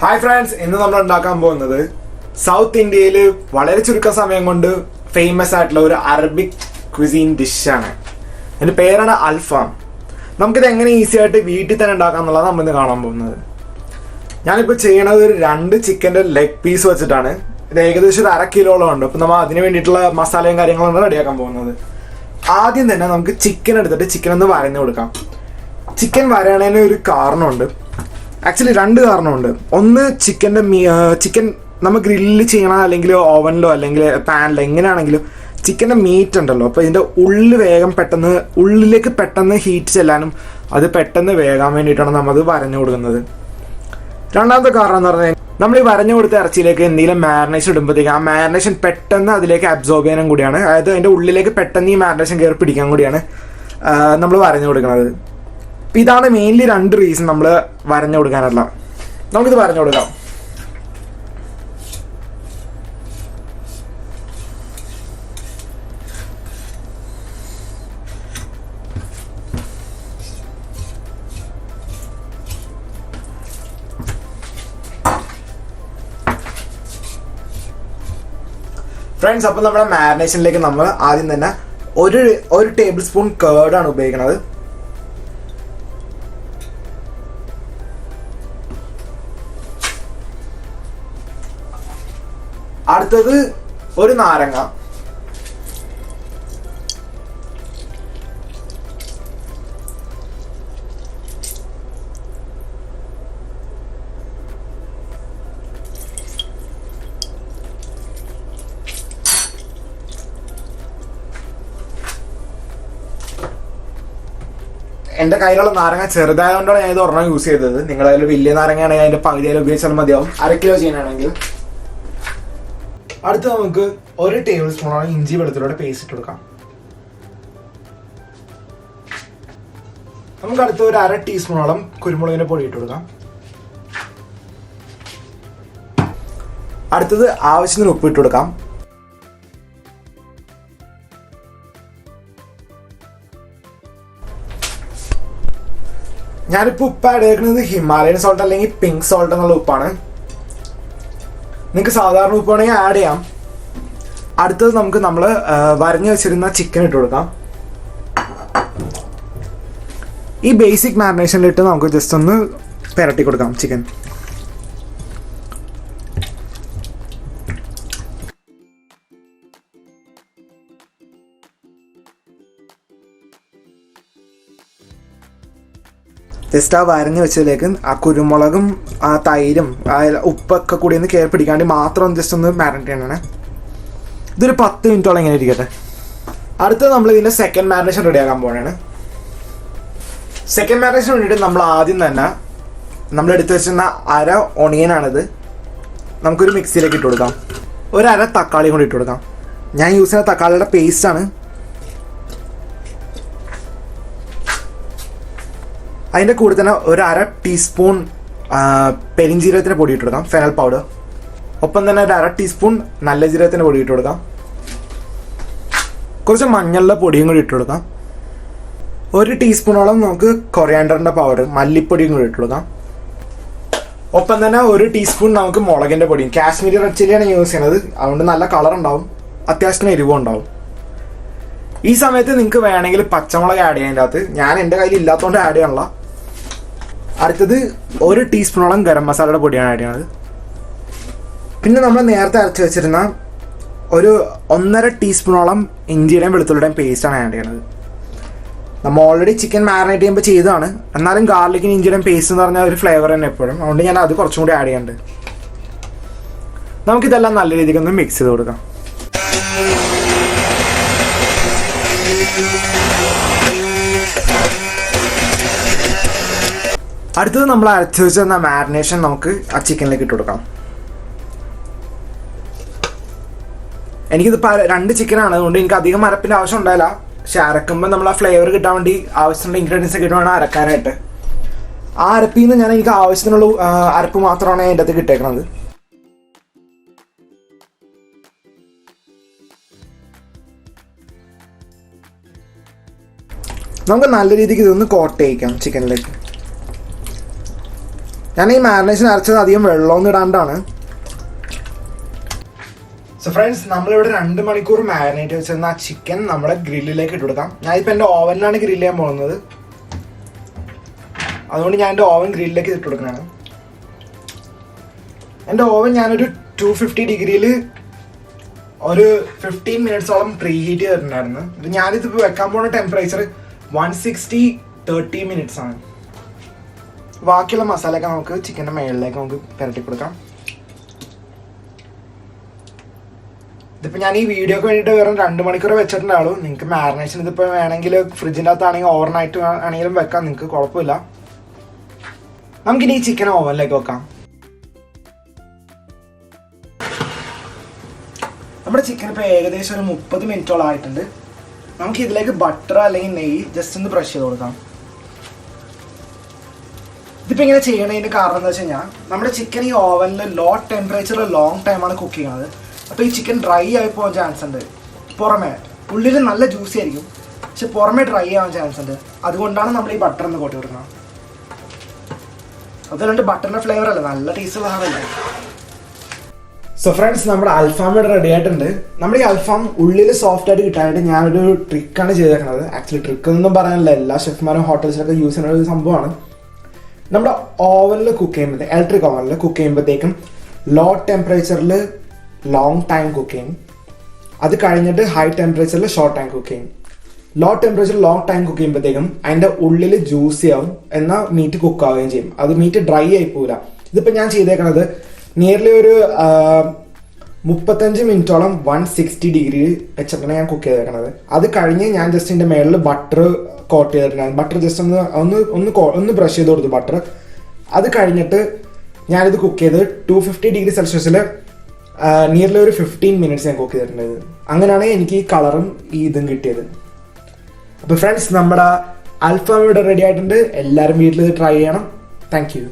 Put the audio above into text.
Hi friends, ഇന്ന് നമ്മൾ ഉണ്ടാക്കാൻ പോകുന്നത് സൗത്ത് ഇന്ത്യയിൽ വളരെ ചുരുക്ക സമയം കൊണ്ട് ഫേമസ് ആയിട്ടുള്ള ഒരു അറബിക് ക്വിസീൻ ഡിഷാണ്. അതിൻ്റെ പേരാണ് അൽഫാം. നമുക്കിത് എങ്ങനെ ഈസി ആയിട്ട് വീട്ടിൽ തന്നെ ഉണ്ടാക്കാം എന്നുള്ളതാണ് നമ്മളിന്ന് കാണാൻ പോകുന്നത്. ഞാനിപ്പോൾ ചെയ്യണത് ഒരു 2 ചിക്കൻ്റെ ലെഗ് പീസ് വെച്ചിട്ടാണ്. ഇത് ഏകദേശം ഒരു 1/2 കിലോളം ഉണ്ട്. അപ്പം നമ്മൾ അതിന് വേണ്ടിയിട്ടുള്ള മസാലയും കാര്യങ്ങളാണ് റെഡിയാക്കാൻ പോകുന്നത്. ആദ്യം തന്നെ നമുക്ക് ചിക്കൻ എടുത്തിട്ട് ചിക്കൻ ഒന്ന് വരഞ്ഞു കൊടുക്കാം. ചിക്കൻ വരയണതിന് ഒരു കാരണമുണ്ട്. ആക്ച്വലി 2 കാരണമുണ്ട്. ഒന്ന്, ചിക്കൻ നമ്മൾ ഗ്രില്ല് ചെയ്യണം, അല്ലെങ്കിൽ ഓവനിലോ അല്ലെങ്കിൽ പാനിലോ എങ്ങനെയാണെങ്കിലും ചിക്കൻ്റെ മീറ്റ് ഉണ്ടല്ലോ, അപ്പോൾ ഇതിൻ്റെ ഉള്ളിലേക്ക് പെട്ടെന്ന് ഹീറ്റ് ചെല്ലാനും അത് പെട്ടെന്ന് വേകാൻ വേണ്ടിയിട്ടാണ് നമ്മൾ അത് വരഞ്ഞു കൊടുക്കുന്നത്. രണ്ടാമത്തെ കാരണം എന്ന് പറഞ്ഞാൽ നമ്മൾ ഈ വരഞ്ഞു കൊടുത്ത ഇറച്ചിയിലേക്ക് എന്തെങ്കിലും മാരിനേഷൻ ഇടുമ്പോഴത്തേക്ക് ആ മാരിനേഷൻ പെട്ടെന്ന് അതിലേക്ക് അബ്സോർബ് ചെയ്യാനും കൂടിയാണ്. അതായത് അതിൻ്റെ ഉള്ളിലേക്ക് പെട്ടെന്ന് ഈ മാരിനേഷൻ കയറി പിടിക്കാൻ കൂടിയാണ് നമ്മൾ വരഞ്ഞു കൊടുക്കുന്നത്. അപ്പം ഇതാണ് മെയിൻലി 2 റീസൺ നമ്മൾ വരഞ്ഞു കൊടുക്കാനല്ല. നമുക്കിത് വരഞ്ഞു കൊടുക്കാം. ഫ്രണ്ട്സ്, അപ്പം നമ്മുടെ മാരിനേഷനിലേക്ക് നമ്മൾ ആദ്യം തന്നെ ഒരു ടേബിൾ സ്പൂൺ കേർഡാണ് ഉപയോഗിക്കുന്നത്. അടുത്തത് ഒരു നാരങ്ങ, എൻ്റെ കയ്യിലുള്ള നാരങ്ങ ചെറുതായതുകൊണ്ടാണ് ഞാൻ ഇത് ഒരെണ്ണം യൂസ് ചെയ്തത്. നിങ്ങളുടെ കയ്യിൽ വലിയ നാരങ്ങയാണെങ്കിൽ അതിൻ്റെ പകുതിയിൽ ഉപയോഗിച്ചാൽ മതിയാവും. 1/2 കിലോ ചെയ്യാനാണെങ്കിൽ. അടുത്ത് നമുക്ക് 1 ടേബിൾ സ്പൂണോളം ഇഞ്ചി വെളുത്തുള്ളിയുടെ പേസ്റ്റ് ഇട്ട് കൊടുക്കാം. നമുക്ക് അടുത്ത് ഒരു 1/2 ടീസ്പൂണോളം കുരുമുളകിന്റെ പൊടി ഇട്ട് കൊടുക്കാം. അടുത്തത് ആവശ്യത്തിന് ഉപ്പ് ഇട്ട് കൊടുക്കാം. ഞാനിപ്പോൾ ഉപ്പ് ആഡ് ചെയ്തിരിക്കുന്നത് ഹിമാലയൻ സോൾട്ട് അല്ലെങ്കിൽ പിങ്ക് സോൾട്ട് എന്നുള്ള ഉപ്പാണ്. നിങ്ങൾക്ക് സാധാരണ ഉപ്പ് വേണമെങ്കിൽ ആഡ് ചെയ്യാം. അടുത്തത് നമുക്ക് നമ്മൾ വരഞ്ഞു വെച്ചിരുന്ന ചിക്കൻ ഇട്ട് കൊടുക്കാം. ഈ ബേസിക് മാരിനേഷനിലിട്ട് നമുക്ക് ജസ്റ്റ് ഒന്ന് പുരട്ടി കൊടുക്കാം ചിക്കൻ. ജസ്റ്റ് ആ വരഞ്ഞു വെച്ചതിലേക്ക് ആ കുരുമുളകും ആ തൈരും ആ ഉപ്പൊക്കെ കൂടി ഒന്ന് കയറി പിടിക്കാണ്ട് മാത്രം ജസ്റ്റ് ഒന്ന് മാരിനേറ്റ് ചെയ്യണേ. ഇതൊരു 10 മിനിറ്റോളം ഇങ്ങനെ ഇരിക്കട്ടെ. അടുത്തത് നമ്മൾ ഇതിൻ്റെ സെക്കൻഡ് മാരിനേഷൻ റെഡിയാക്കാൻ പോകണേ. സെക്കൻഡ് മാരിനേഷന് വേണ്ടിയിട്ട് നമ്മൾ ആദ്യം തന്നെ നമ്മൾ എടുത്ത് വെച്ചിരുന്ന 1/2 ഒണിയനാണിത്. നമുക്കൊരു മിക്സിയിലേക്ക് ഇട്ട് കൊടുക്കാം. ഒരു 1/2 തക്കാളി കൂടി ഇട്ട് കൊടുക്കാം. ഞാൻ യൂസ് ചെയ്യുന്ന തക്കാളിയുടെ പേസ്റ്റാണ്. അതിൻ്റെ കൂടെ തന്നെ ഒരു 1/2 ടീസ്പൂൺ പെരിഞ്ജീരകത്തിൻ്റെ പൊടി ഇട്ട് കൊടുക്കാം, ഫെനൽ പൗഡർ. ഒപ്പം തന്നെ ഒരു 1/2 ടീസ്പൂൺ നല്ല ജീരകത്തിൻ്റെ പൊടി ഇട്ട് കൊടുക്കാം. കുറച്ച് മഞ്ഞളുടെ പൊടിയും കൂടി ഇട്ട് കൊടുക്കാം. 1 ടീസ്പൂണോളം നമുക്ക് കൊറിയാണ്ടറിൻ്റെ പൗഡർ, മല്ലിപ്പൊടിയും കൂടി ഇട്ട് കൊടുക്കാം. ഒപ്പം തന്നെ 1 ടീസ്പൂൺ നമുക്ക് മുളകിൻ്റെ പൊടിയും. കാശ്മീരി റെഡ് ചില്ലിയാണ് യൂസ് ചെയ്യുന്നത്, അതുകൊണ്ട് നല്ല കളർ ഉണ്ടാവും, അത്യാവശ്യം എരിവും ഉണ്ടാവും. ഈ സമയത്ത് നിങ്ങൾക്ക് വേണമെങ്കിൽ പച്ചമുളക് ആഡ് ചെയ്യാൻ അകത്ത്. ഞാൻ എൻ്റെ കയ്യിൽ ഇല്ലാത്തതുകൊണ്ട് ആഡ് ചെയ്യാനുള്ള. അടുത്തത് 1 ടീസ്പൂണോളം ഗരം മസാലയുടെ പൊടിയാണ് ആഡ് ചെയ്യുന്നത്. പിന്നെ നമ്മൾ നേരത്തെ അരച്ച് വെച്ചിരുന്ന ഒരു 1.5 ടീസ്പൂണോളം ഇഞ്ചിയുടെയും വെളുത്തുള്ളിയുടെയും പേസ്റ്റാണ് ആഡ് ചെയ്യുന്നത്. നമ്മൾ ഓൾറെഡി ചിക്കൻ മാരിനേറ്റ് ചെയ്യുമ്പോൾ ചെയ്തതാണ്, എന്നാലും ഗാർലിക്കിന് ഇഞ്ചിയുടെയും പേസ്റ്റ് എന്ന് പറഞ്ഞാൽ ഒരു ഫ്ലേവർ തന്നെ എപ്പോഴും. അതുകൊണ്ട് ഞാൻ അത് കുറച്ചും കൂടി ആഡ് ചെയ്യുന്നുണ്ട്. നമുക്കിതെല്ലാം നല്ല രീതിക്ക് ഒന്ന് മിക്സ് ചെയ്ത് കൊടുക്കാം. അടുത്തത് നമ്മൾ അരച്ച് വെച്ചിരുന്ന മാരിനേഷൻ നമുക്ക് ആ ചിക്കനിലേക്ക് ഇട്ട് കൊടുക്കാം. എനിക്കിതിപ്പോൾ 2 ചിക്കനാണ്, അതുകൊണ്ട് എനിക്ക് അധികം അരപ്പിൻ്റെ ആവശ്യം ഉണ്ടായില്ല. പക്ഷെ അരക്കുമ്പോൾ നമ്മൾ ആ ഫ്ലേവർ കിട്ടാൻ വേണ്ടി ആവശ്യമുള്ള ഇൻഗ്രീഡിയൻസ് ഒക്കെ ഇട്ട് വേണം അരക്കാനായിട്ട്. ആ അരപ്പിൽ നിന്ന് എനിക്ക് ആവശ്യത്തിനുള്ള അരപ്പ് മാത്രമാണ് അതിൻ്റെ അകത്ത് കിട്ടേക്കുന്നത്. നമുക്ക് നല്ല രീതിക്ക് ഇതൊന്ന് കോട്ട് ചെയ്യിക്കാം ചിക്കനിലേക്ക്. ഞാൻ ഈ മാരിനേഷൻ അരച്ചത് അധികം വെള്ളമൊന്നും ഇടാണ്ടാണ്. സോ ഫ്രണ്ട്സ്, നമ്മളിവിടെ 2 മണിക്കൂർ മാരിനേറ്റ് വെച്ചിരുന്ന ആ ചിക്കൻ നമ്മുടെ ഗ്രില്ലിലേക്ക് ഇട്ട് കൊടുക്കാം. ഞാനിപ്പോൾ എൻ്റെ ഓവനിലാണ് ഗ്രില്ല് ചെയ്യാൻ പോകുന്നത്. അതുകൊണ്ട് ഞാൻ എൻ്റെ ഓവൻ ഗ്രില്ലിലേക്ക് ഇട്ട് കൊടുക്കുന്നതാണ്. എൻ്റെ ഓവൻ ഞാനൊരു 250 ഡിഗ്രിയിൽ ഒരു 15 മിനിറ്റ്സോളം പ്രീ ഹീറ്റ് ചെയ്തിട്ടുണ്ടായിരുന്നു. ഞാനിതിപ്പോൾ വെക്കാൻ പോകുന്ന ടെമ്പറേച്ചർ 160 30 മിനിറ്റ്സ് ആണ്. ബാക്കിയുള്ള മസാലയൊക്കെ നമുക്ക് ചിക്കൻ്റെ മേളിലേക്ക് നമുക്ക് പുരട്ടി കൊടുക്കാം. ഇതിപ്പോൾ ഞാൻ ഈ വീഡിയോക്ക് വേണ്ടിയിട്ട് വെറും 2 മണിക്കൂർ വെച്ചിട്ടുണ്ടാവുള്ളൂ. നിങ്ങൾക്ക് മാരിനേഷൻ ഇതിപ്പോൾ വേണമെങ്കിൽ ഫ്രിഡ്ജിൻ്റെ അകത്താണെങ്കിൽ ഓവർനൈറ്റ് ആണെങ്കിലും വെക്കാം, നിങ്ങൾക്ക് കുഴപ്പമില്ല. നമുക്കിനി ഈ ചിക്കൻ ഓവനിലേക്ക് വെക്കാം. നമ്മുടെ ചിക്കൻ ഇപ്പോൾ ഏകദേശം ഒരു 30 മിനിറ്റോളം ആയിട്ടുണ്ട്. നമുക്ക് ഇതിലേക്ക് ബട്ടർ അല്ലെങ്കിൽ നെയ്യ് ജസ്റ്റ് ഒന്ന് ബ്രഷ് ചെയ്ത് കൊടുക്കാം. ഇതിപ്പോൾ ഇങ്ങനെ ചെയ്യണതിൻ്റെ കാരണം എന്താ വെച്ച് കഴിഞ്ഞാൽ നമ്മുടെ ചിക്കൻ ഈ ഓവനിൽ ലോ ടെമ്പറേച്ചറിൽ ലോങ് ടൈമാണ് കുക്ക് ചെയ്യുന്നത്. അപ്പോൾ ഈ ചിക്കൻ ഡ്രൈ ആയി പോകാൻ ചാൻസ് ഉണ്ട്. പുറമേ ഉള്ളിൽ നല്ല ജ്യൂസി ആയിരിക്കും, പക്ഷെ പുറമേ ഡ്രൈ ആവാൻ ചാൻസ് ഉണ്ട്. അതുകൊണ്ടാണ് നമ്മൾ ഈ ബട്ടർ ഒന്ന് കൂട്ടി കൊടുക്കുന്നത്. അതല്ലാണ്ട് ബട്ടറിൻ്റെ ഫ്ലേവർ അല്ല, നല്ല ടേസ്റ്റുള്ള സാധനമല്ലേ. സോ ഫ്രണ്ട്സ്, നമ്മുടെ അൽഫാം ഇവിടെ റെഡി ആയിട്ടുണ്ട്. നമ്മുടെ ഈ അൽഫാം ഉള്ളിൽ സോഫ്റ്റ് ആയിട്ട് കിട്ടാനായിട്ട് ഞാനൊരു ട്രിക്കാണ് ചെയ്തേക്കുന്നത്. ആക്ച്വലി ട്രിക്ക് ഒന്നും പറയാനില്ല, എല്ലാ ഷെഫ്മാരും ഹോട്ടൽസിലൊക്കെ യൂസ് ചെയ്യുന്ന ഒരു സംഭവമാണ്. നമ്മുടെ ഓവനിൽ കുക്ക് ചെയ്യുമ്പോഴത്തേക്കും, ഇലക്ട്രിക് ഓവനിൽ കുക്ക് ചെയ്യുമ്പോഴത്തേക്കും ലോ ടെമ്പറേച്ചറിൽ ലോങ് ടൈം കുക്ക് ചെയ്യും. അത് കഴിഞ്ഞിട്ട് ഹൈ ടെമ്പറേച്ചറിൽ ഷോർട്ട് ടൈം കുക്ക് ചെയ്യും. ലോ ടെമ്പറേച്ചറിൽ ലോങ് ടൈം കുക്ക് ചെയ്യുമ്പോഴത്തേക്കും അതിൻ്റെ ഉള്ളിൽ ജ്യൂസി ആവും, എന്നാൽ മീറ്റ് കുക്ക് ആവുകയും ചെയ്യും. അത് മീറ്റ് ഡ്രൈ ആയി പോവില്ല. ഇതിപ്പോൾ ഞാൻ ചെയ്തേക്കണത് നിയർലി ഒരു 35 മിനിറ്റോളം 160 ഡിഗ്രി വെച്ചിട്ടാണ് ഞാൻ കുക്ക് ചെയ്തേക്കണത്. അത് കഴിഞ്ഞ് ഞാൻ ജസ്റ്റ് ഇതിൻ്റെ മേളിൽ ബട്ടർ കോട്ട് ചെയ്തിട്ടുണ്ടായിരുന്നു. ബട്ടർ ജസ്റ്റ് ഒന്ന് ബ്രഷ് ചെയ്ത് കൊടുത്തു ബട്ടർ. അത് കഴിഞ്ഞിട്ട് ഞാനിത് കുക്ക് ചെയ്ത് 250 ഡിഗ്രി സെൽഷ്യസിൽ നിയർലി ഒരു 15 മിനിറ്റ്സ് ഞാൻ കുക്ക് ചെയ്തിട്ടുണ്ടായത്. അങ്ങനെയാണ് എനിക്ക് ഈ കളറും ഈ ഇതും കിട്ടിയത്. അപ്പോൾ ഫ്രണ്ട്സ്, നമ്മുടെ അൽഫാം ഇവിടെ റെഡി ആയിട്ടുണ്ട്. എല്ലാവരും വീട്ടിൽ ഇത് ട്രൈ ചെയ്യണം. Thank you.